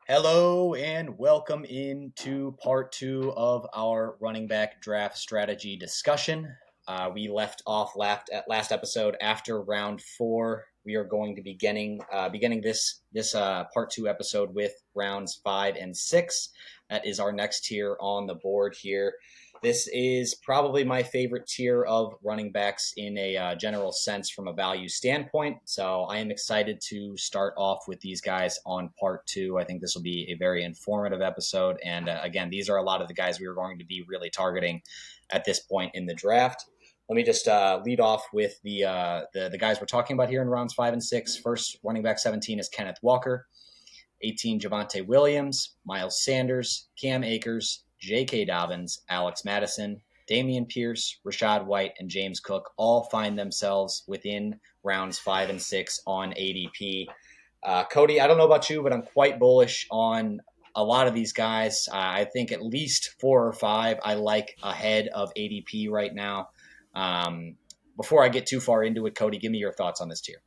Hello and welcome into part two of our running back draft strategy discussion. We left off last episode after round four. We are going to be beginning this part two episode with rounds 5 and 6. That is our next tier on the board here. This is probably my favorite tier of running backs in a general sense from a value standpoint. So I am excited to start off with these guys on part two. I think this will be a very informative episode. And again, these are a lot of the guys we are going to be really targeting at this point in the draft. Let me just lead off with the guys we're talking about here in rounds 5 and 6. First, running back 17 is Kenneth Walker. 18, Javonte Williams, Miles Sanders, Cam Akers, J.K. Dobbins, Alex Mattison, Dameon Pierce, Rachaad White, and James Cook all find themselves within rounds 5 and 6 on ADP. Kody, I don't know about you, but I'm quite bullish on a lot of these guys. I think at least 4 or 5 I like ahead of ADP right now. Before I get too far into it, Kody, give me your thoughts on this tier.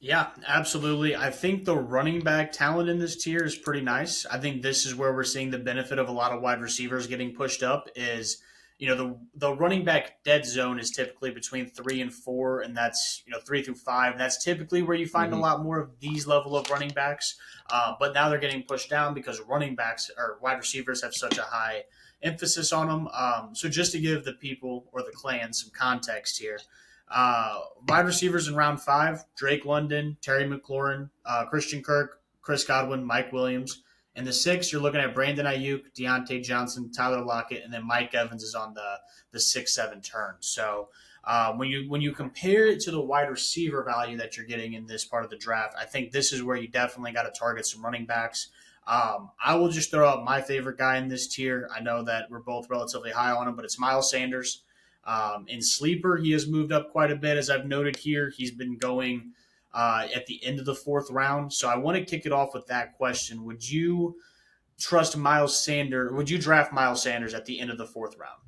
Yeah, absolutely. I think the running back talent in this tier is pretty nice. I think this is where we're seeing the benefit of a lot of wide receivers getting pushed up is, the running back dead zone is typically between 3 and 4, and that's, 3 through 5. That's typically where you find a Mm-hmm. lot more of these level of running backs. But now they're getting pushed down because running backs or wide receivers have such a high emphasis on them. So just to give the people or the clan some context here, wide receivers in round 5: Drake London, Terry McLaurin, Christian Kirk, Chris Godwin, Mike Williams. In the 6, you're looking at Brandon Ayuk, Deontay Johnson, Tyler Lockett, and then Mike Evans is on the 6-7 turn. So when you compare it to the wide receiver value that you're getting in this part of the draft, I think this is where you definitely got to target some running backs. I will just throw out my favorite guy in this tier. I know that we're both relatively high on him, but it's Miles Sanders. In sleeper, he has moved up quite a bit, as I've noted here. He's been going at the end of the 4th round. So I want to kick it off with that question. Would you trust Miles Sanders? Would you draft Miles Sanders at the end of the 4th round?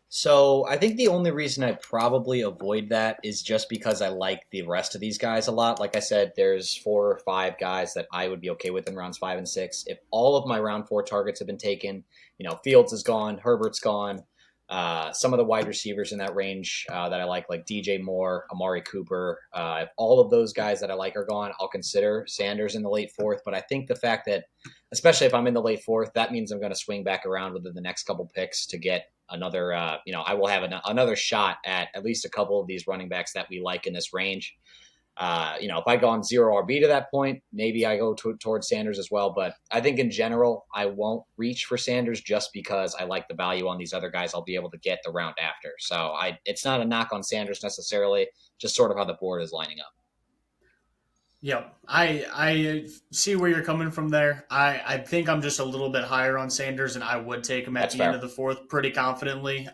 So I think the only reason I probably avoid that is just because I like the rest of these guys a lot. Like I said, there's 4 or 5 guys that I would be okay with in rounds 5 and 6. If all of my round 4 targets have been taken, Fields is gone, Herbert's gone. Some of the wide receivers in that range that I like DJ Moore, Amari Cooper, if all of those guys that I like are gone, I'll consider Sanders in the late 4th. But I think the fact that, especially if I'm in the late 4th, that means I'm going to swing back around within the next couple picks to get another, I will have another shot at least a couple of these running backs that we like in this range. If I go on 0 RB to that point, maybe I go towards Sanders as well. But I think in general, I won't reach for Sanders just because I like the value on these other guys I'll be able to get the round after. So it's not a knock on Sanders necessarily, just sort of how the board is lining up. Yep, I see where you're coming from there. I think I'm just a little bit higher on Sanders, and I would take him at That's the end of fair. the 4th pretty confidently.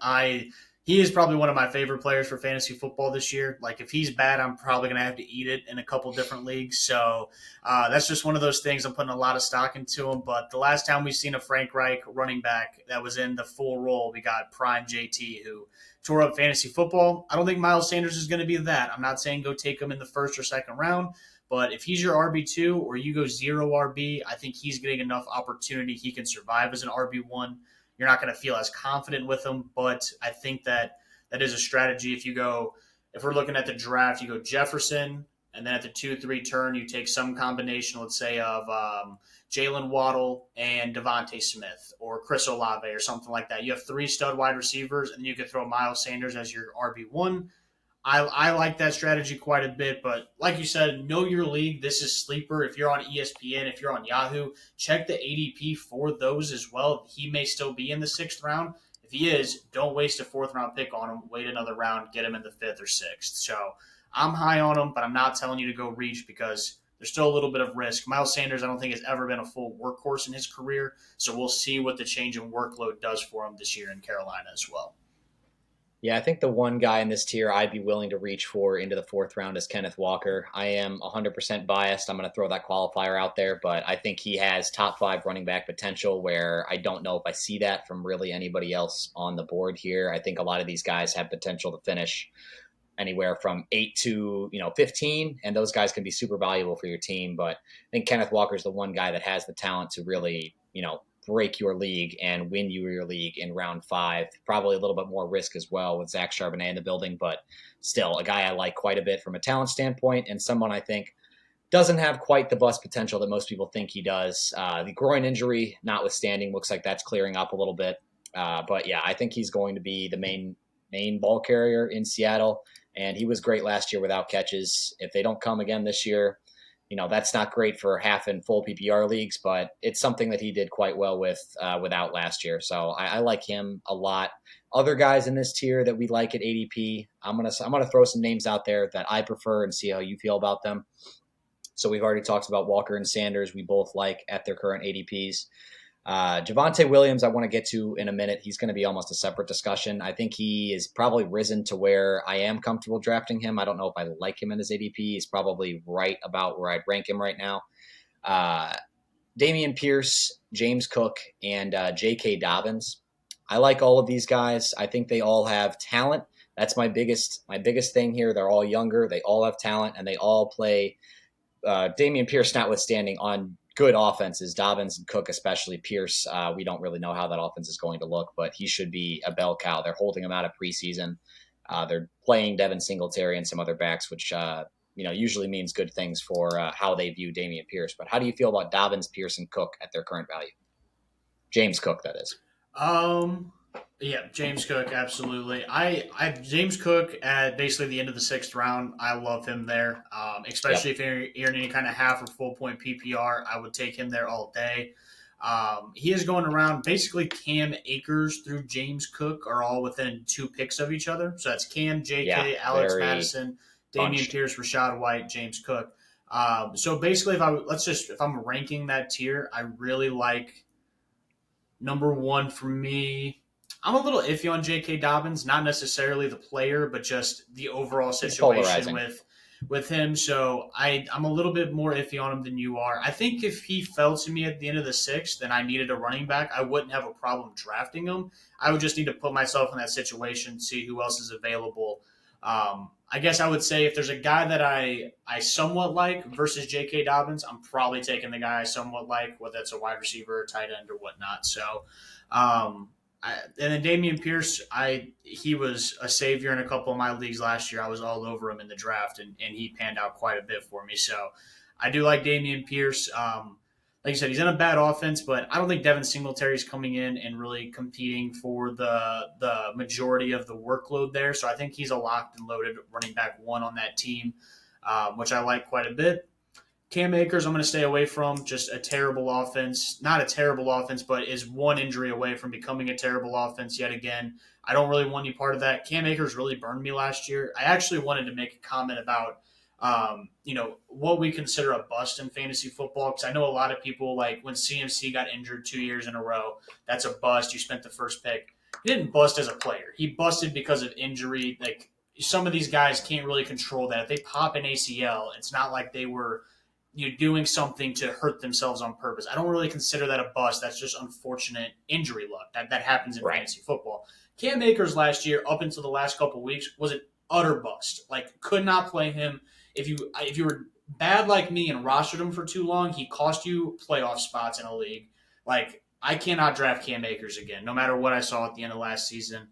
He is probably one of my favorite players for fantasy football this year. Like if he's bad, I'm probably gonna have to eat it in a couple different leagues. So that's just one of those things. I'm putting a lot of stock into him. But the last time we've seen a Frank Reich running back that was in the full role, we got Prime JT who tore up fantasy football. I don't think Miles Sanders is going to be that. I'm not saying go take him in the 1st or 2nd round. But if he's your RB2 or you go 0 RB, I think he's getting enough opportunity. He can survive as an RB1. You're not going to feel as confident with him, but I think that is a strategy. If we're looking at the draft, you go Jefferson, and then at the 2-3 turn, you take some combination, let's say, of Jalen Waddle and Devontae Smith or Chris Olave or something like that. You have 3 stud wide receivers, and you could throw Miles Sanders as your RB1. I like that strategy quite a bit, but like you said, know your league. This is sleeper. If you're on ESPN, if you're on Yahoo, check the ADP for those as well. He may still be in the 6th round. If he is, don't waste a 4th round pick on him. Wait another round, get him in the 5th or 6th. So I'm high on him, but I'm not telling you to go reach because there's still a little bit of risk. Miles Sanders, I don't think has ever been a full workhorse in his career, so we'll see what the change in workload does for him this year in Carolina as well. Yeah, I think the one guy in this tier I'd be willing to reach for into the 4th round is Kenneth Walker. I am 100% biased. I'm going to throw that qualifier out there, but I think he has top 5 running back potential where I don't know if I see that from really anybody else on the board here. I think a lot of these guys have potential to finish anywhere from 8 to 15, and those guys can be super valuable for your team. But I think Kenneth Walker is the one guy that has the talent to really break your league and win you your league in round 5. Probably a little bit more risk as well with Zach Charbonnet in the building, but still a guy I like quite a bit from a talent standpoint, and someone I think doesn't have quite the bust potential that most people think he does. The groin injury notwithstanding, looks like that's clearing up a little bit. But yeah, I think he's going to be the main ball carrier in Seattle, and he was great last year without catches. If they don't come again this year, that's not great for half and full PPR leagues, but it's something that he did quite well with without last year. So I like him a lot. Other guys in this tier that we like at ADP, I'm gonna throw some names out there that I prefer and see how you feel about them. So we've already talked about Walker and Sanders. We both like at their current ADPs. Javonte Williams, I want to get to in a minute. He's going to be almost a separate discussion. I think he is probably risen to where I am comfortable drafting him. I don't know if I like him in his ADP. He's probably right about where I'd rank him right now. Dameon Pierce, James Cook, and J.K. Dobbins. I like all of these guys. I think they all have talent. That's my biggest thing here. They're all younger. They all have talent, and they all play Dameon Pierce notwithstanding on good offenses, Dobbins and Cook especially. Pierce, we don't really know how that offense is going to look, but he should be a bell cow. They're holding him out of preseason. They're playing Devin Singletary and some other backs, which usually means good things for how they view Dameon Pierce. But how do you feel about Dobbins, Pierce, and Cook at their current value? James Cook, that is. Yeah, James Cook, absolutely. I James Cook at basically the end of the 6th round. I love him there, especially if you're in any kind of half or full point PPR. I would take him there all day. He is going around basically Cam, Akers through James Cook are all within 2 picks of each other. So that's Cam, JK, Alex Mattison, Dameon Pierce, Rachaad White, James Cook. So basically, if I'm ranking that tier, I really like number 1 for me. I'm a little iffy on J.K. Dobbins, not necessarily the player, but just the overall situation with him. So I'm a little bit more iffy on him than you are. I think if he fell to me at the end of the 6th and I needed a running back, I wouldn't have a problem drafting him. I would just need to put myself in that situation, see who else is available. I guess I would say if there's a guy that I somewhat like versus J.K. Dobbins, I'm probably taking the guy I somewhat like, whether it's a wide receiver, tight end, or whatnot. So, and then Dameon Pierce, he was a savior in a couple of my leagues last year. I was all over him in the draft, and he panned out quite a bit for me. So I do like Dameon Pierce. Like you said, he's in a bad offense, but I don't think Devin Singletary is coming in and really competing for the majority of the workload there. So I think he's a locked and loaded running back 1 on that team, which I like quite a bit. Cam Akers, I'm going to stay away from. Just a terrible offense. Not a terrible offense, but is 1 injury away from becoming a terrible offense yet again. I don't really want any part of that. Cam Akers really burned me last year. I actually wanted to make a comment about what we consider a bust in fantasy football, because I know a lot of people, like when CMC got injured 2 years in a row, that's a bust. You spent the first pick. He didn't bust as a player. He busted because of injury. Like, some of these guys can't really control that. If they pop an ACL, it's not like they were doing something to hurt themselves on purpose. I don't really consider that a bust. That's just unfortunate injury luck. That happens in fantasy football. Cam Akers last year, up until the last couple of weeks, was an utter bust. Like, could not play him. If you were bad like me and rostered him for too long, he cost you playoff spots in a league. Like, I cannot draft Cam Akers again, no matter what I saw at the end of last season.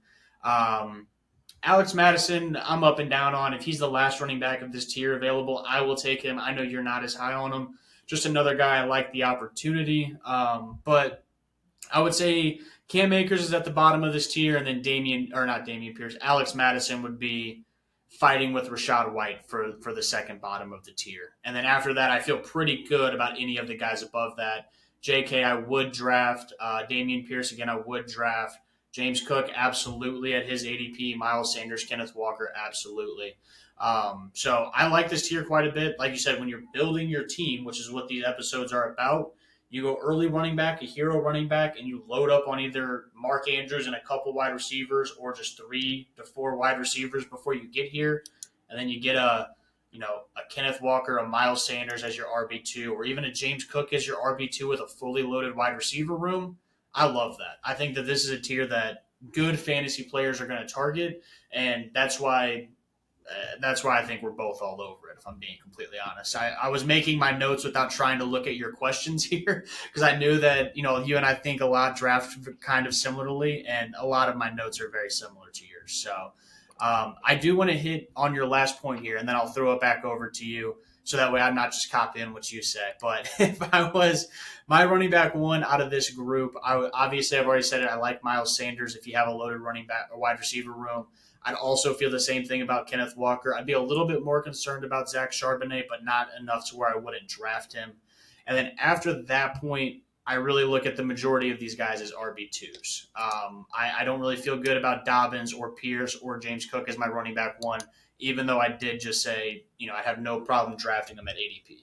Alex Mattison, I'm up and down on. If he's the last running back of this tier available, I will take him. I know you're not as high on him. Just another guy I like the opportunity. But I would say Cam Akers is at the bottom of this tier, and then Alex Mattison would be fighting with Rachaad White for the second bottom of the tier. And then after that, I feel pretty good about any of the guys above that. JK, I would draft. Dameon Pierce, again, I would draft. James Cook, absolutely at his ADP. Miles Sanders, Kenneth Walker, absolutely. So I like this tier quite a bit. Like you said, when you're building your team, which is what these episodes are about, you go early running back, a hero running back, and you load up on either Mark Andrews and a couple wide receivers or just 3 to 4 wide receivers before you get here. And then you get a Kenneth Walker, a Miles Sanders as your RB2, or even a James Cook as your RB2 with a fully loaded wide receiver room. I love that. I think that this is a tier that good fantasy players are going to target, and that's why That's why I think we're both all over it, if I'm being completely honest. I was making my notes without trying to look at your questions here because I knew that, you and I think a lot draft kind of similarly, and a lot of my notes are very similar to yours. So I do want to hit on your last point here, and then I'll throw it back over to you so that way I'm not just copying what you say. But if I was my running back one out of this group, obviously I've already said it. I like Miles Sanders if you have a loaded running back or wide receiver room. I'd also feel the same thing about Kenneth Walker. I'd be a little bit more concerned about Zach Charbonnet, but not enough to where I wouldn't draft him. And then after that point, I really look at the majority of these guys as RB2s. I don't really feel good about Dobbins or Pierce or James Cook as my running back one, even though I did just say, I have no problem drafting them at ADP.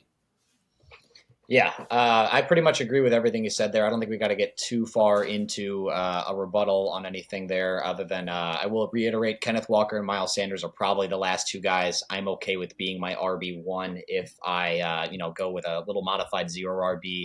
Yeah, I pretty much agree with everything you said there. I don't think we got to get too far into a rebuttal on anything there other than I will reiterate Kenneth Walker and Miles Sanders are probably the last two guys I'm okay with being my RB1 if I, go with a little modified zero RB.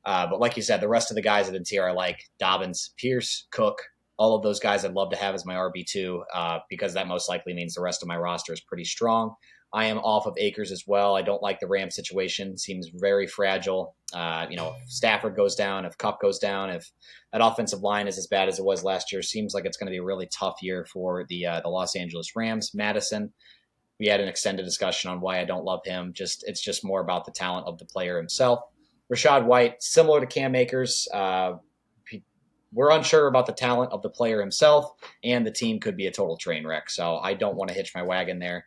But like you said, the rest of the guys in the tier are like Dobbins, Pierce, Cook, all of those guys I'd love to have as my RB2 because that most likely means the rest of my roster is pretty strong. I am off of Akers as well. I don't like the Rams situation. Seems very fragile. If Stafford goes down, if Kupp goes down, if that offensive line is as bad as it was last year, seems like it's going to be a really tough year for the Los Angeles Rams. Mattison, we had an extended discussion on why I don't love him. It's just more about the talent of the player himself. Rachaad White, similar to Cam Akers, we're unsure about the talent of the player himself, and the team could be a total train wreck. So I don't want to hitch my wagon there.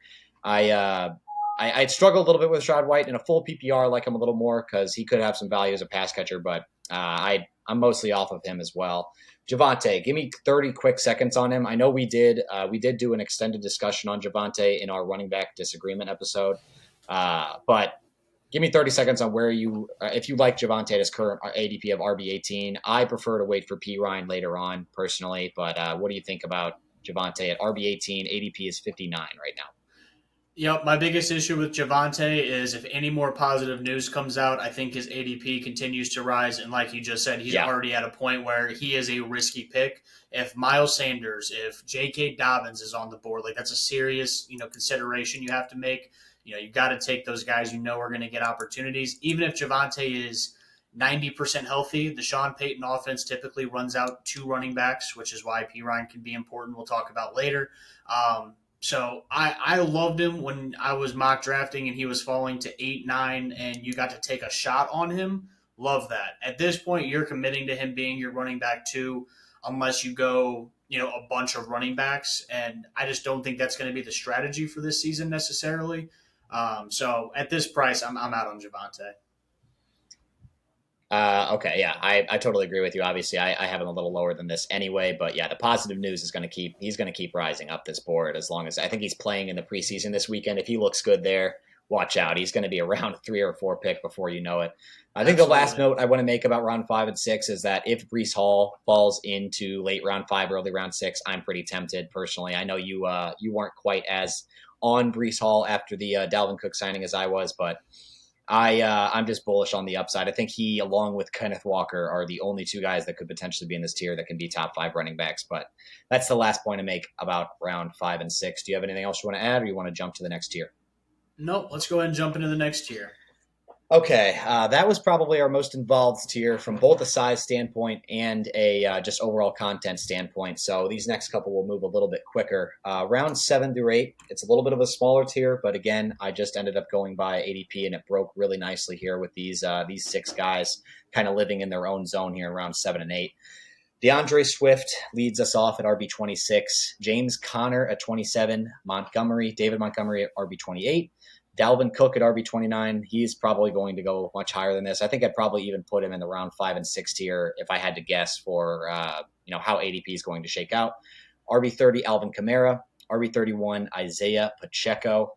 I'd struggle a little bit with Rachaad White in a full PPR. I like him a little more because he could have some value as a pass catcher, but I'm mostly off of him as well. Javonte, give me 30 quick seconds on him. I know we did do an extended discussion on Javonte in our running back disagreement episode, but give me 30 seconds on where if you like Javonte at his current ADP of RB18. I prefer to wait for P. Ryan later on personally, but what do you think about Javonte at RB18? ADP is 59 right now. Yep, my biggest issue with Javonte is if any more positive news comes out, I think his ADP continues to rise. And like you just said, he's already at a point where he is a risky pick. If Miles Sanders, if J.K. Dobbins is on the board, that's a serious, consideration you have to make. You got to take those guys are going to get opportunities. Even if Javonte is 90% healthy, the Sean Payton offense typically runs out two running backs, which is why P. Ryan can be important. We'll talk about later. So I loved him when I was mock drafting and he was falling to 8, 9, and you got to take a shot on him. Love that. At this point, you're committing to him being your running back too, unless you go, a bunch of running backs. And I just don't think that's going to be the strategy for this season necessarily. So at this price, I'm out on Javonte. Okay, yeah, I totally agree with you. Obviously, I have him a little lower than this anyway, but yeah, the positive news is he's going to keep rising up this board as long as I think he's playing in the preseason this weekend. If he looks good there, watch out. He's going to be a round 3 or 4 pick before you know it. I think The last note I want to make about round 5 and 6 is that if Breece Hall falls into late round 5, early round 6, I'm pretty tempted personally. I know you weren't quite as on Breece Hall after the Dalvin Cook signing as I was, but I'm just bullish on the upside. I think he, along with Kenneth Walker, are the only two guys that could potentially be in this tier that can be top 5 running backs. But that's the last point to make about round 5 and 6. Do you have anything else you want to add, or you want to jump to the next tier? Nope. Let's go ahead and jump into the next tier. Okay, that was probably our most involved tier from both a size standpoint and a just overall content standpoint. So these next couple will move a little bit quicker. Round 7 through 8, it's a little bit of a smaller tier, but again, I just ended up going by ADP, and it broke really nicely here with these 6 guys kind of living in their own zone here in round 7 and 8. DeAndre Swift leads us off at RB26. James Conner at 27. David Montgomery at RB28. Dalvin Cook at RB29, he's probably going to go much higher than this. I think I'd probably even put him in the round 5 and 6 tier if I had to guess for how ADP is going to shake out. RB30, Alvin Kamara. RB31, Isaiah Pacheco.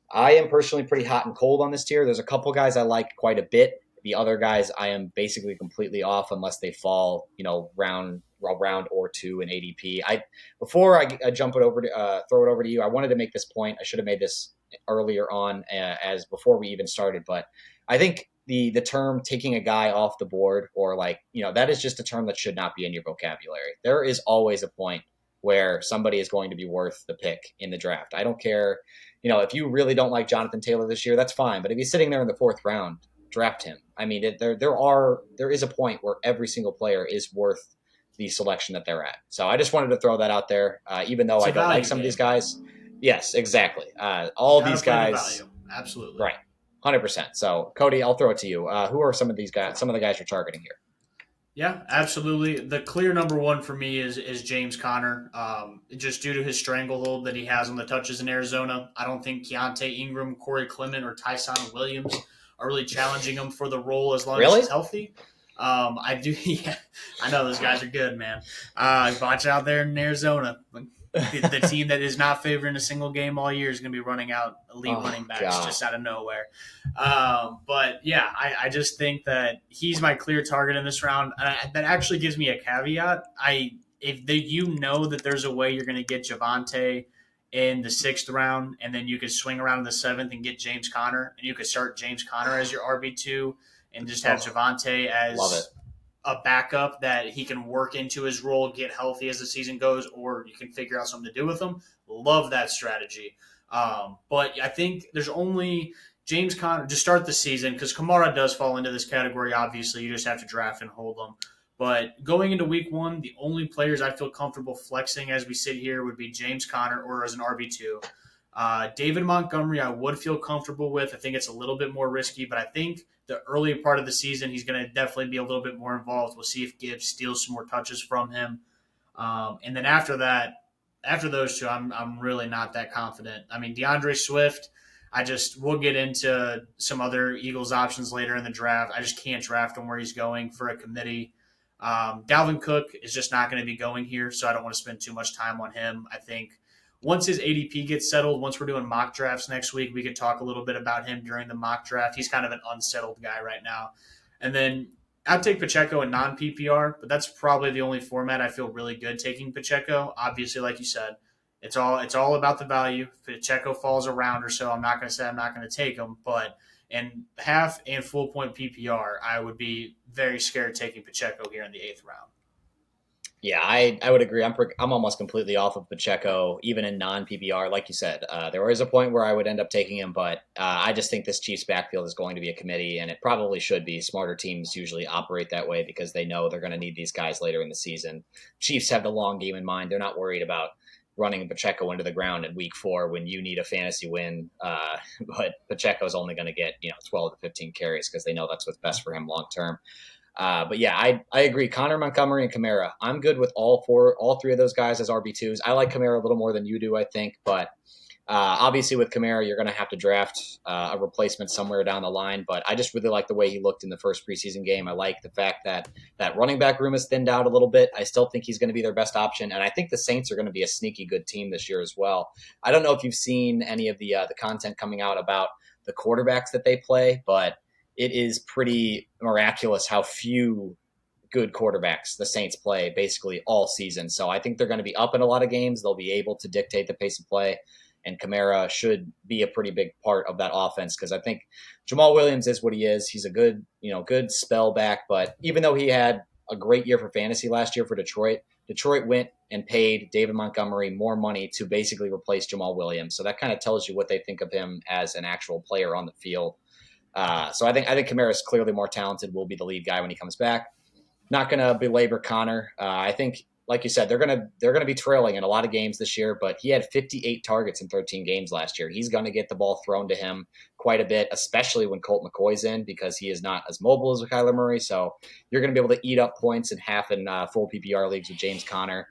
I am personally pretty hot and cold on this tier. There's a couple guys I like quite a bit. The other guys I am basically completely off unless they fall, round or 2 in ADP. Before I jump it over to throw it over to you, I wanted to make this point. I should have made this earlier on as before we even started, but I think the term taking a guy off the board or that is just a term that should not be in your vocabulary. There is always a point where somebody is going to be worth the pick in the draft. I don't care, if you really don't like Jonathan Taylor this year, that's fine. But if he's sitting there in the 4th round, draft him. I mean, there is a point where every single player is worth the selection that they're at. So I just wanted to throw that out there, even though I don't like some of these guys. Yes, exactly. All these guys. Absolutely. Right. 100%. So, Kody, I'll throw it to you. Who are some of these guys? Some of the guys you're targeting here? Yeah, absolutely. The clear number one for me is James Conner. Just due to his stranglehold that he has on the touches in Arizona, I don't think Keontae Ingram, Corey Clement, or Tyson Williams are really challenging him for the role as long as he's healthy. I do. Yeah, I know those guys are good, man. Watch out there in Arizona. The team that is not favoring a single game all year is going to be running out elite running backs just out of nowhere. But yeah, I just think that he's my clear target in this round. That actually gives me a caveat. If you know that there's a way you're going to get Javonte in the 6th round, and then you could swing around in the 7th and get James Conner, and you could start James Conner as your RB2 and just have Javonte as a backup that he can work into his role, get healthy as the season goes, or you can figure out something to do with him. Love that strategy. But I think there's only James Conner to start the season, because Kamara does fall into this category. Obviously, you just have to draft and hold them. But going into week 1, the only players I feel comfortable flexing as we sit here would be James Conner or as an RB2. David Montgomery, I would feel comfortable with. I think it's a little bit more risky, but I think the early part of the season, he's going to definitely be a little bit more involved. We'll see if Gibbs steals some more touches from him. And then after those two, I'm really not that confident. I mean, DeAndre Swift, we'll get into some other Eagles options later in the draft. I just can't draft him where he's going for a committee. Dalvin Cook is just not going to be going here, so I don't want to spend too much time on him. I think once his ADP gets settled, once we're doing mock drafts next week, we could talk a little bit about him during the mock draft. He's kind of an unsettled guy right now. And then I'd take Pacheco in non-PPR, but that's probably the only format I feel really good taking Pacheco. Obviously, like you said, it's all about the value. If Pacheco falls around or so, I'm not going to say I'm not going to take him, but in half and full point PPR, I would be very scared taking Pacheco here in the 8th round. Yeah, I would agree. I'm almost completely off of Pacheco, even in non-PPR. Like you said, there was a point where I would end up taking him, but I just think this Chiefs backfield is going to be a committee, and it probably should be. Smarter teams usually operate that way because they know they're going to need these guys later in the season. Chiefs have the long game in mind. They're not worried about running Pacheco into the ground in week 4 when you need a fantasy win. But Pacheco's only going to get 12 to 15 carries because they know that's what's best for him long term. But yeah, I agree. Conner, Montgomery, and Kamara. I'm good with all 3 of those guys as RB2s. I like Kamara a little more than you do, I think. But obviously with Kamara, you're going to have to draft a replacement somewhere down the line. But I just really like the way he looked in the first preseason game. I like the fact that that running back room is thinned out a little bit. I still think he's going to be their best option. And I think the Saints are going to be a sneaky good team this year as well. I don't know if you've seen any of the content coming out about the quarterbacks that they play, but it is pretty miraculous how few good quarterbacks the Saints play basically all season. So I think they're going to be up in a lot of games. They'll be able to dictate the pace of play, and Kamara should be a pretty big part of that offense because I think Jamal Williams is what he is. He's a good spell back, but even though he had a great year for fantasy last year for Detroit went and paid David Montgomery more money to basically replace Jamal Williams. So that kind of tells you what they think of him as an actual player on the field. So I think Kamara is clearly more talented, will be the lead guy when he comes back. Not going to belabor Conner. I think, like you said, they're going to be trailing in a lot of games this year, but he had 58 targets in 13 games last year. He's going to get the ball thrown to him quite a bit, especially when Colt McCoy's in, because he is not as mobile as Kyler Murray. So you're going to be able to eat up points in half and full PPR leagues with James Conner.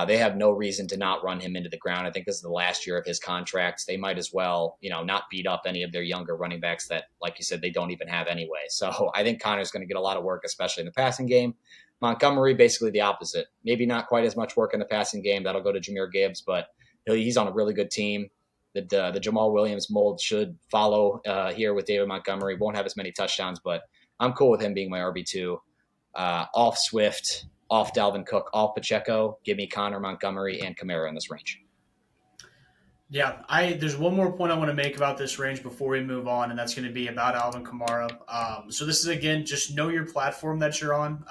They have no reason to not run him into the ground. I think this is the last year of his contracts. They might as well, not beat up any of their younger running backs that, like you said, they don't even have anyway. So I think Connor's going to get a lot of work, especially in the passing game. Montgomery, basically the opposite. Maybe not quite as much work in the passing game. That'll go to Jahmyr Gibbs, but he's on a really good team. The Jamal Williams mold should follow here with David Montgomery. Won't have as many touchdowns, but I'm cool with him being my RB2. Off Swift, off Dalvin Cook, off Pacheco. Give me Conner, Montgomery, and Kamara in this range. Yeah, there's one more point I want to make about this range before we move on, and that's going to be about Alvin Kamara. So this is, again, just know your platform that you're on.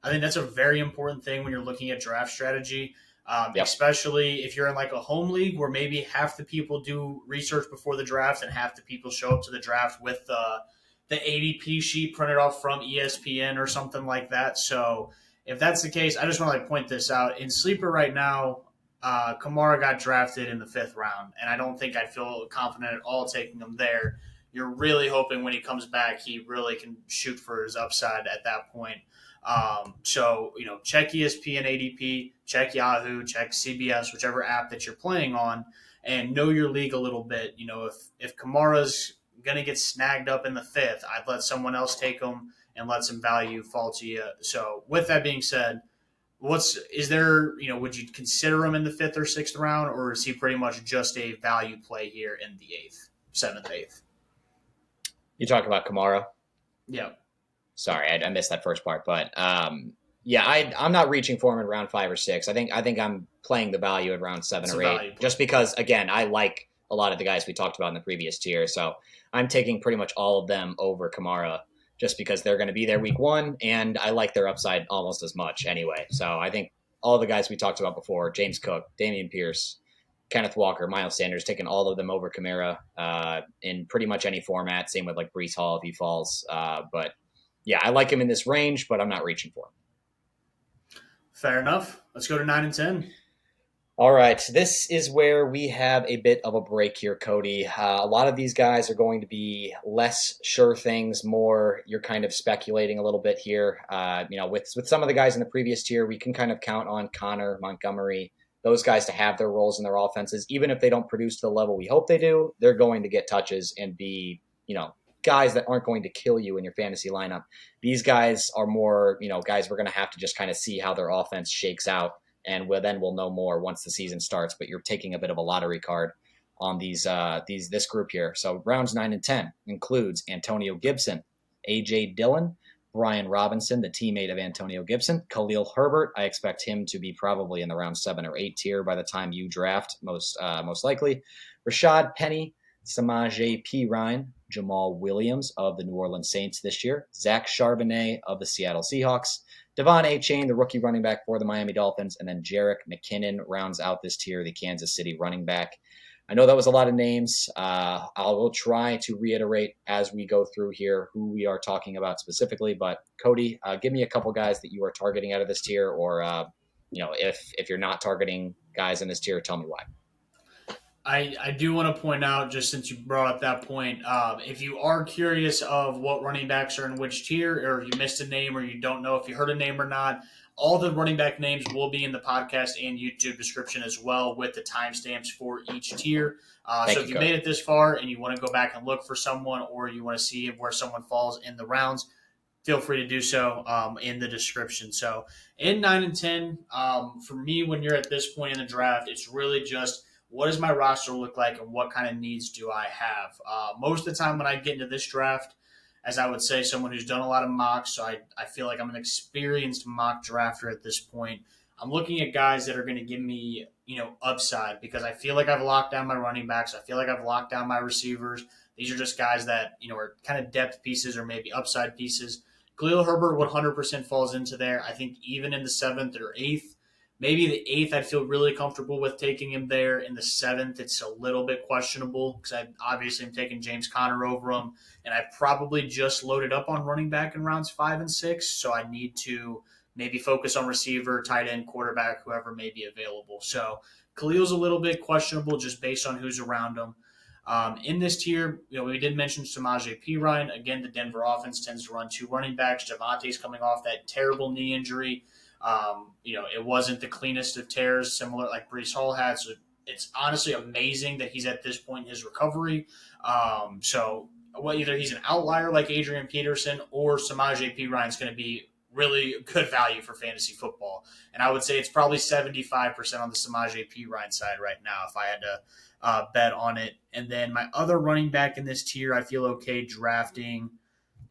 I think that's a very important thing when you're looking at draft strategy. Yep. Especially if you're in like a home league where maybe half the people do research before the draft and half the people show up to the draft with the ADP sheet printed off from ESPN or something like that. So if that's the case, I just want to like point this out. In Sleeper right now, Kamara got drafted in the 5th round, and I don't think I'd feel confident at all taking him there. You're really hoping when he comes back, he really can shoot for his upside at that point. So, check ESPN ADP, check Yahoo, check CBS, whichever app that you're playing on, and know your league a little bit. If Kamara's going to get snagged up in the 5th, I'd let someone else take him and let some value fall to you. So with that being said, would you consider him in the 5th or 6th round, or is he pretty much just a value play here in the 8th, 7th, 8th? You talk about Kamara? Yeah. Sorry, I missed that first part, but I'm not reaching for him in round 5 or 6. I think I'm playing the value at round 7 or 8, just because, again, I like a lot of the guys we talked about in the previous tier, so I'm taking pretty much all of them over Kamara just because they're going to be there week 1, and I like their upside almost as much anyway. So I think all the guys we talked about before, James Cook, Dameon Pierce, Kenneth Walker, Miles Sanders, taking all of them over Kamara in pretty much any format. Same with like Breece Hall if he falls. But yeah, I like him in this range, but I'm not reaching for him. Fair enough. Let's go to 9 and 10. All right, this is where we have a bit of a break here, Kody. A lot of these guys are going to be less sure things, more you're kind of speculating a little bit here. With some of the guys in the previous tier, we can kind of count on Connor, Montgomery, those guys to have their roles in their offenses. Even if they don't produce to the level we hope they do, they're going to get touches and be, guys that aren't going to kill you in your fantasy lineup. These guys are more, guys we're going to have to just kind of see how their offense shakes out. And we'll know more once the season starts. But you're taking a bit of a lottery card on this group here. So rounds 9 and 10 includes Antonio Gibson, AJ Dillon, Brian Robinson, the teammate of Antonio Gibson, Khalil Herbert. I expect him to be probably in the round 7 or 8 tier by the time you draft, most likely. Rashad Penny, Samaje Perine, Jamal Williams of the New Orleans Saints this year, Zach Charbonnet of the Seattle Seahawks, Devon Achane, the rookie running back for the Miami Dolphins, and then Jerick McKinnon rounds out this tier, the Kansas City running back. I know that was a lot of names. I will try to reiterate as we go through here who we are talking about specifically. But Kody, give me a couple guys that you are targeting out of this tier, or if you're not targeting guys in this tier, tell me why. I do want to point out, just since you brought up that point, if you are curious of what running backs are in which tier, or you missed a name, or you don't know if you heard a name or not, all the running back names will be in the podcast and YouTube description as well, with the timestamps for each tier. So if you made it this far and you want to go back and look for someone, or you want to see where someone falls in the rounds, feel free to do so in the description. So in 9 and 10, for me, when you're at this point in the draft, it's really just, what does my roster look like and what kind of needs do I have? Most of the time when I get into this draft, as I would say, someone who's done a lot of mocks, so I feel like I'm an experienced mock drafter at this point. I'm looking at guys that are going to give me, upside, because I feel like I've locked down my running backs. I feel like I've locked down my receivers. These are just guys that, are kind of depth pieces or maybe upside pieces. Khalil Herbert 100% falls into there. I think even in the 7th or 8th, maybe the 8th, I'd feel really comfortable with taking him there. In the 7th, it's a little bit questionable because I obviously am taking James Conner over him, and I probably just loaded up on running back in rounds 5 and 6, so I need to maybe focus on receiver, tight end, quarterback, whoever may be available. So Khalil's a little bit questionable just based on who's around him. In this tier, we did mention Samaje Perine. Again, the Denver offense tends to run 2 running backs. Javonte's coming off that terrible knee injury. It wasn't the cleanest of tears, similar like Breece Hall had. So it's honestly amazing that he's at this point in his recovery. Either he's an outlier like Adrian Peterson, or Samaje Perine's going to be really good value for fantasy football. And I would say it's probably 75% on the Samaje Perine side right now if I had to bet on it. And then my other running back in this tier, I feel okay drafting.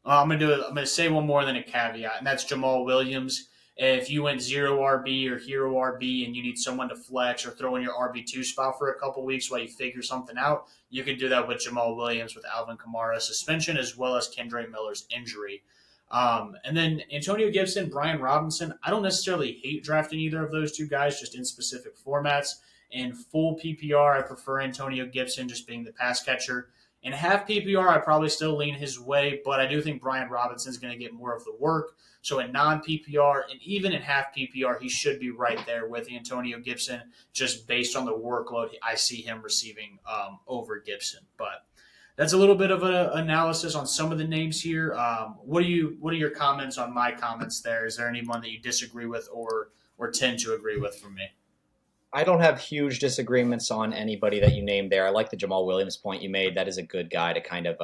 I'm gonna say one more than a caveat, and that's Jamal Williams. If you went 0 RB or hero RB and you need someone to flex or throw in your RB2 spot for a couple weeks while you figure something out, you can do that with Jamal Williams with Alvin Kamara's suspension as well as Kendre Miller's injury. And then Antonio Gibson, Brian Robinson. I don't necessarily hate drafting either of those two guys, just in specific formats. In full PPR, I prefer Antonio Gibson just being the pass catcher. In half PPR, I probably still lean his way, but I do think Brian Robinson is going to get more of the work. So in non PPR and even in half PPR, he should be right there with Antonio Gibson, just based on the workload I see him receiving over Gibson. But that's a little bit of an analysis on some of the names here. What are your comments on my comments there? Is there anyone that you disagree with or tend to agree with from me? I don't have huge disagreements on anybody that you named there. I like the Jamal Williams point you made. That is a good guy to kind of,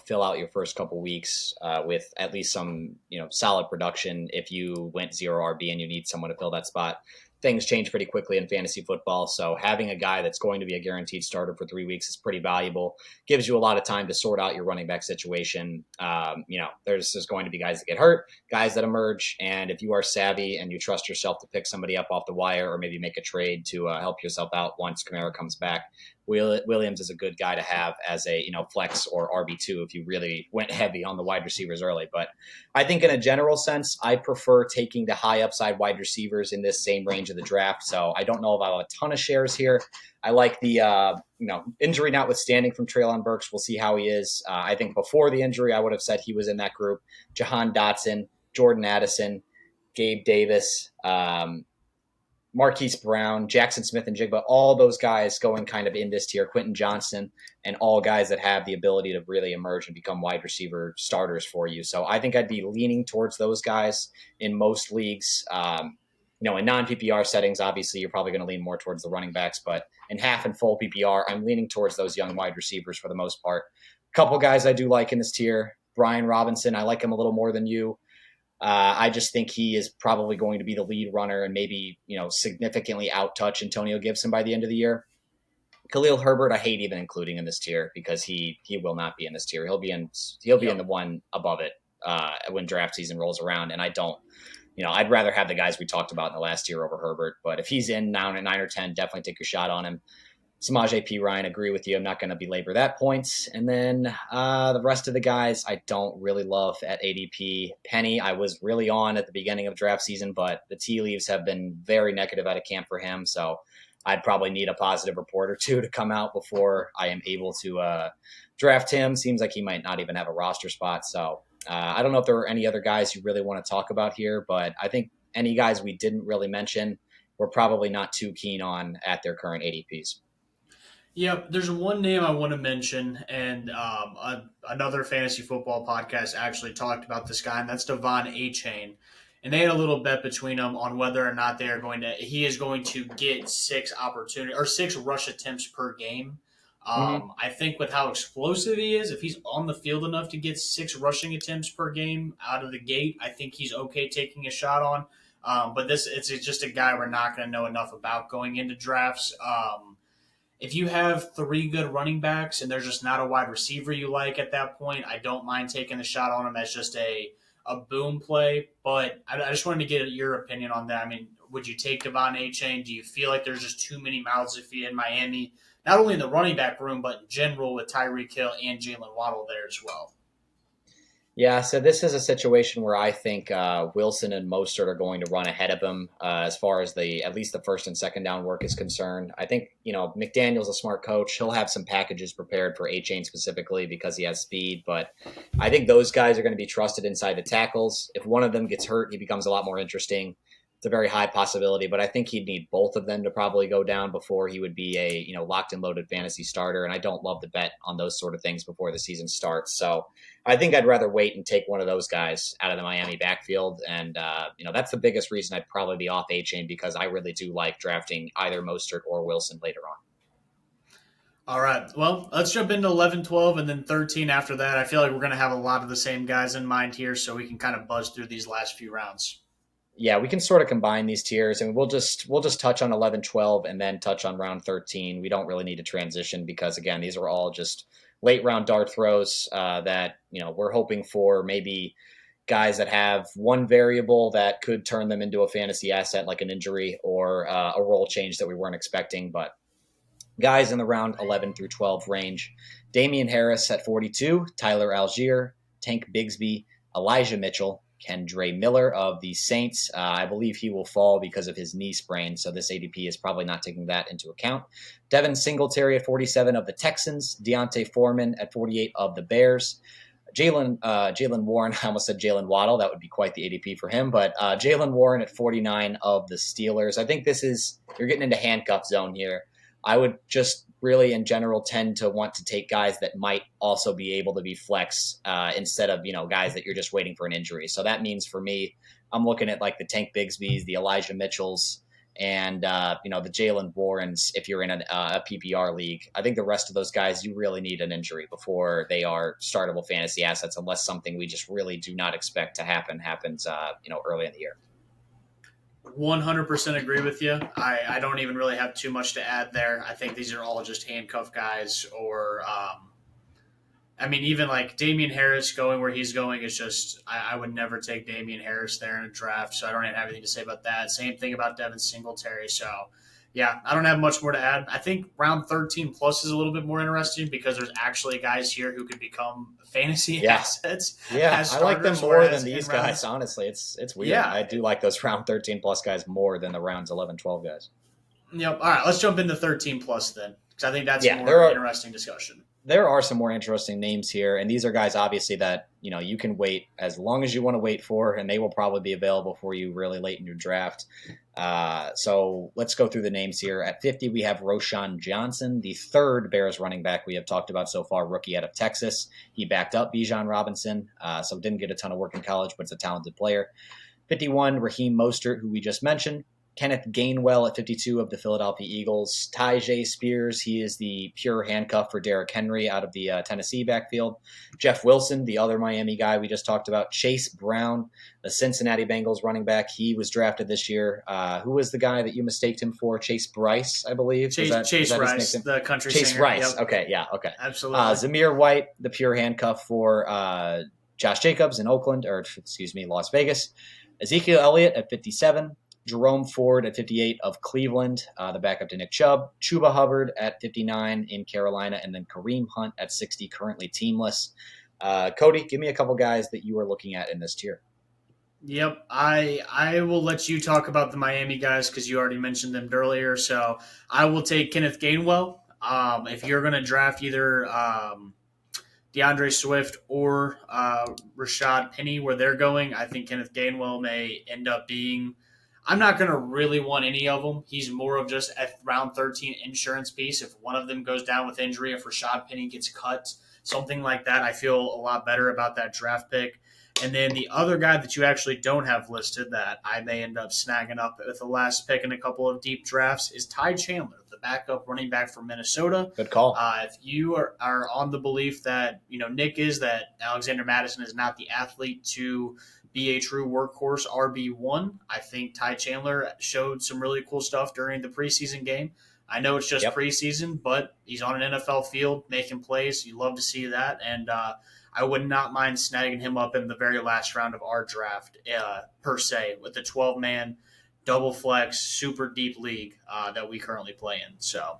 fill out your first couple weeks with at least some, solid production. If you went zero RB and you need someone to fill that spot, things change pretty quickly in fantasy football. So having a guy that's going to be a guaranteed starter for 3 weeks is pretty valuable. Gives you a lot of time to sort out your running back situation. There's going to be guys that get hurt, guys that emerge. And if you are savvy and you trust yourself to pick somebody up off the wire or maybe make a trade to help yourself out once Kamara comes back, Williams is a good guy to have as a flex or RB2 if you really went heavy on the wide receivers early. But I think in a general sense, I prefer taking the high upside wide receivers in this same range of the draft. So I don't know if I have a ton of shares here. I like the injury notwithstanding from Treylon Burks. We'll see how he is. I think before the injury, I would have said he was in that group. Jahan Dotson, Jordan Addison, Gabe Davis, Marquise Brown, Jackson Smith and Jigba, all those guys going kind of in this tier, Quentin Johnson, and all guys that have the ability to really emerge and become wide receiver starters for you. So I think I'd be leaning towards those guys in most leagues. In non-PPR settings, obviously, you're probably going to lean more towards the running backs, but in half and full PPR, I'm leaning towards those young wide receivers for the most part. A couple guys I do like in this tier, Brian Robinson, I like him a little more than you. I just think he is probably going to be the lead runner and maybe, significantly out-touch Antonio Gibson by the end of the year. Khalil Herbert, I hate even including in this tier because he will not be in this tier. He'll be in the one above it when draft season rolls around. And I don't, I'd rather have the guys we talked about in the last year over Herbert. But if he's in now at 9 or 10, definitely take your shot on him. Samaje P. Ryan, agree with you. I'm not going to belabor that point. And then the rest of the guys I don't really love at ADP. Penny, I was really on at the beginning of draft season, but the tea leaves have been very negative out of camp for him. So I'd probably need a positive report or two to come out before I am able to draft him. Seems like he might not even have a roster spot. So I don't know if there are any other guys you really want to talk about here, but I think any guys we didn't really mention, we're probably not too keen on at their current ADPs. Yeah, there's one name I want to mention, and another fantasy football podcast actually talked about this guy, and that's Devon Achane. And they had a little bet between them on whether or not he is going to get 6 rush attempts per game. I think with how explosive he is, if he's on the field enough to get 6 rushing attempts per game out of the gate, I think he's okay taking a shot on. But it's just a guy we're not going to know enough about going into drafts. If you have 3 good running backs and there's just not a wide receiver you like at that point, I don't mind taking the shot on him as just a boom play. But I just wanted to get your opinion on that. I mean, would you take Devon Achane? Do you feel like there's just too many mouths to feed in Miami, not only in the running back room, but in general with Tyreek Hill and Jalen Waddle there as well? Yeah, so this is a situation where I think Wilson and Mostert are going to run ahead of him as far as at least the first and second down work is concerned. I think, McDaniel's a smart coach. He'll have some packages prepared for Achane specifically because he has speed, but I think those guys are going to be trusted inside the tackles. If one of them gets hurt, he becomes a lot more interesting. It's a very high possibility, but I think he'd need both of them to probably go down before he would be a locked and loaded fantasy starter. And I don't love to bet on those sort of things before the season starts. So I think I'd rather wait and take one of those guys out of the Miami backfield. And that's the biggest reason I'd probably be off Achane because I really do like drafting either Mostert or Wilson later on. All right. Well, let's jump into 11, 12, and then 13 after that. I feel like we're going to have a lot of the same guys in mind here, so we can kind of buzz through these last few rounds. Yeah, we can sort of combine these tiers, and we'll just touch on 11, 12, and then touch on round 13. We don't really need to transition because, again, these are all just late round dart throws that we're hoping for maybe guys that have one variable that could turn them into a fantasy asset like an injury or a role change that we weren't expecting. But guys in the round 11 through 12 range, Damian Harris at 42, Tyler Algier, Tank Bigsby, Elijah Mitchell, Kendre Miller of the Saints. I believe he will fall because of his knee sprain, so this ADP is probably not taking that into account. Devin Singletary at 47 of the Texans. Deontay Foreman at 48 of the Bears. Jalen Warren, I almost said Jalen Waddle. That would be quite the ADP for him. But Jalen Warren at 49 of the Steelers. I think you're getting into handcuff zone here. I would just really, in general, tend to want to take guys that might also be able to be flex instead of, guys that you're just waiting for an injury. So that means for me, I'm looking at like the Tank Bigsby's, the Elijah Mitchells, and the Jalen Warrens if you're in a PPR league. I think the rest of those guys, you really need an injury before they are startable fantasy assets, unless something we just really do not expect to happens early in the year. 100% agree with you. I don't even really have too much to add there. I think these are all just handcuff guys or even like Dameon Harris going where he's going is just I would never take Dameon Harris there in a draft, so I don't even have anything to say about that. Same thing about Devin Singletary. So, yeah, I don't have much more to add. I think round 13 plus is a little bit more interesting because there's actually guys here who could become fantasy assets. Yeah, I like them more than these guys, honestly. It's weird. Yeah. I do like those round 13 plus guys more than the rounds 11, 12 guys. Yep. All right, let's jump into 13 plus then because I think that's a more interesting discussion. There are some more interesting names here, and these are guys obviously that you can wait as long as you want to wait for, and they will probably be available for you really late in your draft. So let's go through the names here. At 50, we have Roschon Johnson, the third Bears running back we have talked about so far, rookie out of Texas. He backed up Bijan Robinson, so didn't get a ton of work in college, but it's a talented player. 51, Raheem Mostert, who we just mentioned. Kenneth Gainwell at 52 of the Philadelphia Eagles. Tyjae Spears, he is the pure handcuff for Derrick Henry out of the Tennessee backfield. Jeff Wilson, the other Miami guy we just talked about. Chase Brown, the Cincinnati Bengals running back. He was drafted this year. Who was the guy that you mistaked him for? Chase Bryce, I believe. Chase Rice, the country Chase singer. Rice. Yep. Okay, yeah, okay. Absolutely. Zamir White, the pure handcuff for Josh Jacobs in Las Vegas. Ezekiel Elliott at 57. Jerome Ford at 58 of Cleveland, the backup to Nick Chubb. Chuba Hubbard at 59 in Carolina, and then Kareem Hunt at 60, currently teamless. Kody, give me a couple guys that you are looking at in this tier. Yep, I will let you talk about the Miami guys because you already mentioned them earlier. So I will take Kenneth Gainwell. If you're going to draft either DeAndre Swift or Rashad Penny where they're going, I think Kenneth Gainwell may end up being – I'm not going to really want any of them. He's more of just a round 13 insurance piece. If one of them goes down with injury, if Rashad Penny gets cut, something like that, I feel a lot better about that draft pick. And then the other guy that you actually don't have listed that I may end up snagging up with the last pick in a couple of deep drafts is Ty Chandler, the backup running back from Minnesota. Good call. If you are on the belief that Nick is that Alexander Mattison is not the athlete to be a true workhorse RB1, I think Ty Chandler showed some really cool stuff during the preseason game. I know it's just preseason, but he's on an NFL field making plays. You love to see that, and I would not mind snagging him up in the very last round of our draft, per se, with the 12-man double flex super deep league that we currently play in. So.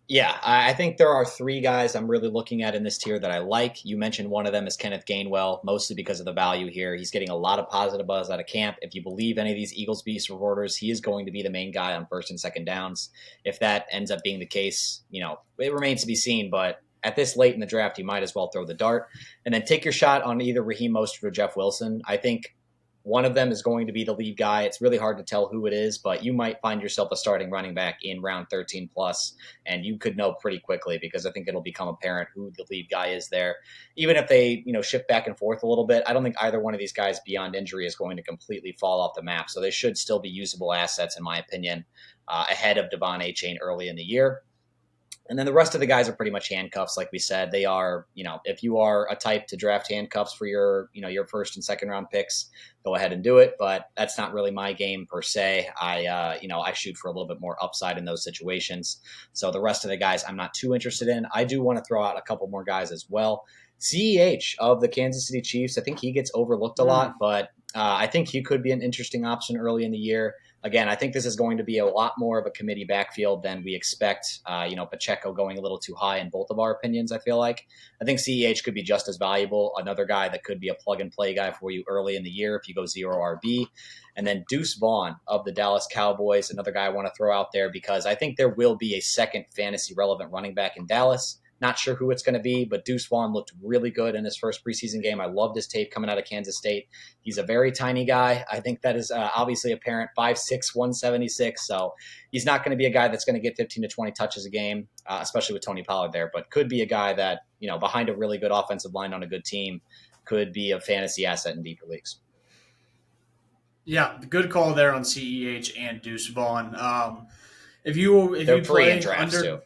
Yeah, I think there are three guys I'm really looking at in this tier that I like. You mentioned one of them is Kenneth Gainwell, mostly because of the value here. He's getting a lot of positive buzz out of camp. If you believe any of these Eagles beast reporters, he is going to be the main guy on first and second downs. If that ends up being the case, it remains to be seen, but at this late in the draft, you might as well throw the dart. And then take your shot on either Raheem Mostert or Jeff Wilson. I think one of them is going to be the lead guy. It's really hard to tell who it is, but you might find yourself a starting running back in round 13 plus, and you could know pretty quickly because I think it'll become apparent who the lead guy is there. Even if they, shift back and forth a little bit, I don't think either one of these guys beyond injury is going to completely fall off the map. So they should still be usable assets, in my opinion, ahead of Devon Achane early in the year. And then the rest of the guys are pretty much handcuffs, like we said. They are, if you are a type to draft handcuffs for your, your first and second round picks, go ahead and do it. But that's not really my game per se. I shoot for a little bit more upside in those situations. So the rest of the guys I'm not too interested in. I do want to throw out a couple more guys as well. CEH of the Kansas City Chiefs, I think he gets overlooked a lot, but I think he could be an interesting option early in the year. Again, I think this is going to be a lot more of a committee backfield than we expect. Pacheco going a little too high in both of our opinions, I feel like. I think CEH could be just as valuable. Another guy that could be a plug-and-play guy for you early in the year if you go 0 RB. And then Deuce Vaughn of the Dallas Cowboys, another guy I want to throw out there because I think there will be a second fantasy-relevant running back in Dallas. Not sure who it's going to be, but Deuce Vaughn looked really good in his first preseason game. I loved his tape coming out of Kansas State. He's a very tiny guy. I think that is obviously apparent, 5'6", 176. So he's not going to be a guy that's going to get 15 to 20 touches a game, especially with Tony Pollard there, but could be a guy that, behind a really good offensive line on a good team, could be a fantasy asset in deeper leagues. Yeah, good call there on CEH and Deuce Vaughn. If you play in drafts too.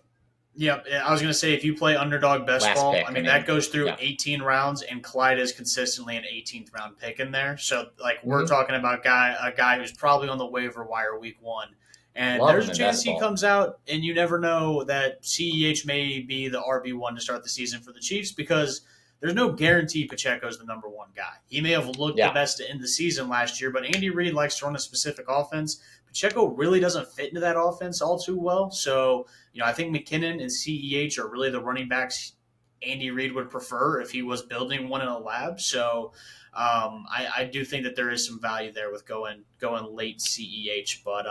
Yeah, I was going to say, if you play underdog best ball, that goes through 18 rounds, and Clyde is consistently an 18th round pick in there. So, we're talking about a guy who's probably on the waiver wire week 1. And there's a chance he comes out, and you never know that CEH may be the RB1 to start the season for the Chiefs because there's no guarantee Pacheco's the number 1 guy. He may have looked the best to end the season last year, but Andy Reid likes to run a specific offense. Pacheco really doesn't fit into that offense all too well. So, I think McKinnon and CEH are really the running backs Andy Reid would prefer if he was building one in a lab. So, I do think that there is some value there with going late CEH. But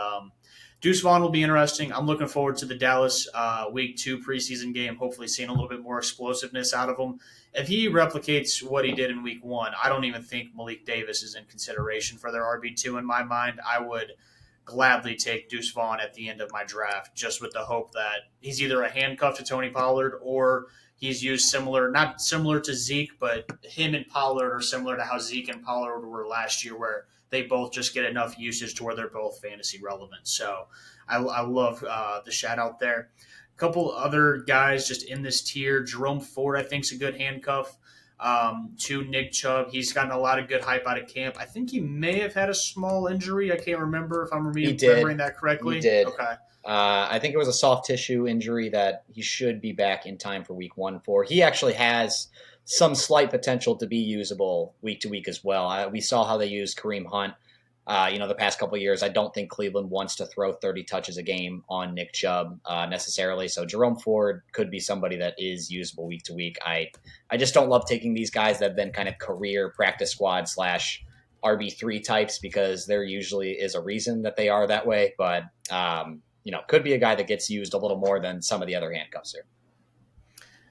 Deuce Vaughn will be interesting. I'm looking forward to the Dallas Week 2 preseason game, hopefully seeing a little bit more explosiveness out of him. If he replicates what he did in Week 1, I don't even think Malik Davis is in consideration for their RB2 in my mind. I would gladly take Deuce Vaughn at the end of my draft, just with the hope that he's either a handcuff to Tony Pollard or he's used not similar to Zeke, but him and Pollard are similar to how Zeke and Pollard were last year, where they both just get enough usage to where they're both fantasy relevant. So I love the shout out there. A couple other guys just in this tier. Jerome Ford, I think, is a good handcuff. To Nick Chubb. He's gotten a lot of good hype out of camp. I think he may have had a small injury. I can't remember if I'm remembering that correctly. He did. Okay. I think it was a soft tissue injury that he should be back in time for week 1 for. He actually has some slight potential to be usable week to week as well. We saw how they used Kareem Hunt the past couple of years. I don't think Cleveland wants to throw 30 touches a game on Nick Chubb necessarily. So Jerome Ford could be somebody that is usable week to week. I just don't love taking these guys that have been kind of career practice squad / RB3 types because there usually is a reason that they are that way. But, could be a guy that gets used a little more than some of the other handcuffs here.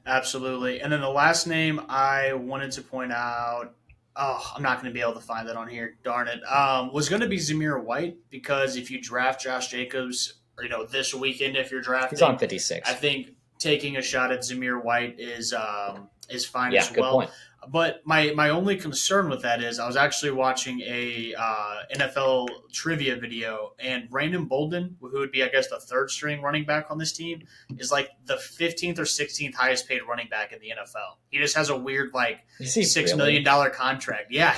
Absolutely. And then the last name I wanted to point out, I'm not going to be able to find that on here. Darn it. Was going to be Zamir White because if you draft Josh Jacobs, this weekend, if you're drafting, he's on 56. I think taking a shot at Zamir White is fine as good well. Point. But my only concern with that is I was actually watching a NFL trivia video, and Brandon Bolden, who would be, I guess, the third string running back on this team, is like the 15th or 16th highest paid running back in the NFL. He just has a weird $6 million contract. Yeah.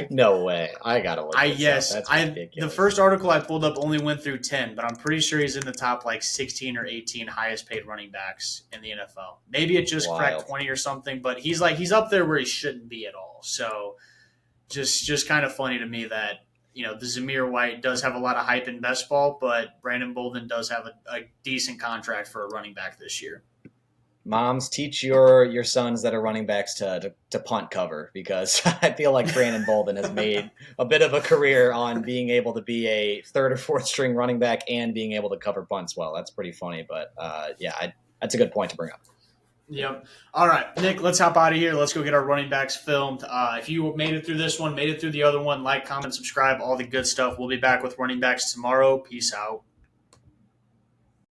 No way. I got to look this up. That's ridiculous. The first article I pulled up only went through 10, but I'm pretty sure he's in the top 16 or 18 highest paid running backs in the NFL. Maybe it just cracked 20 or something, but he's up there where he shouldn't be at all. So just kind of funny to me that, the Zamir White does have a lot of hype in best ball, but Brandon Bolden does have a decent contract for a running back this year. Moms, teach your sons that are running backs to punt cover, because I feel like Brandon Bolden has made a bit of a career on being able to be a third or fourth string running back and being able to cover punts well. That's pretty funny, but that's a good point to bring up. Yep. All right, Nick, let's hop out of here. Let's go get our running backs filmed. If you made it through this one, made it through the other one, like, comment, subscribe, all the good stuff. We'll be back with running backs tomorrow. Peace out.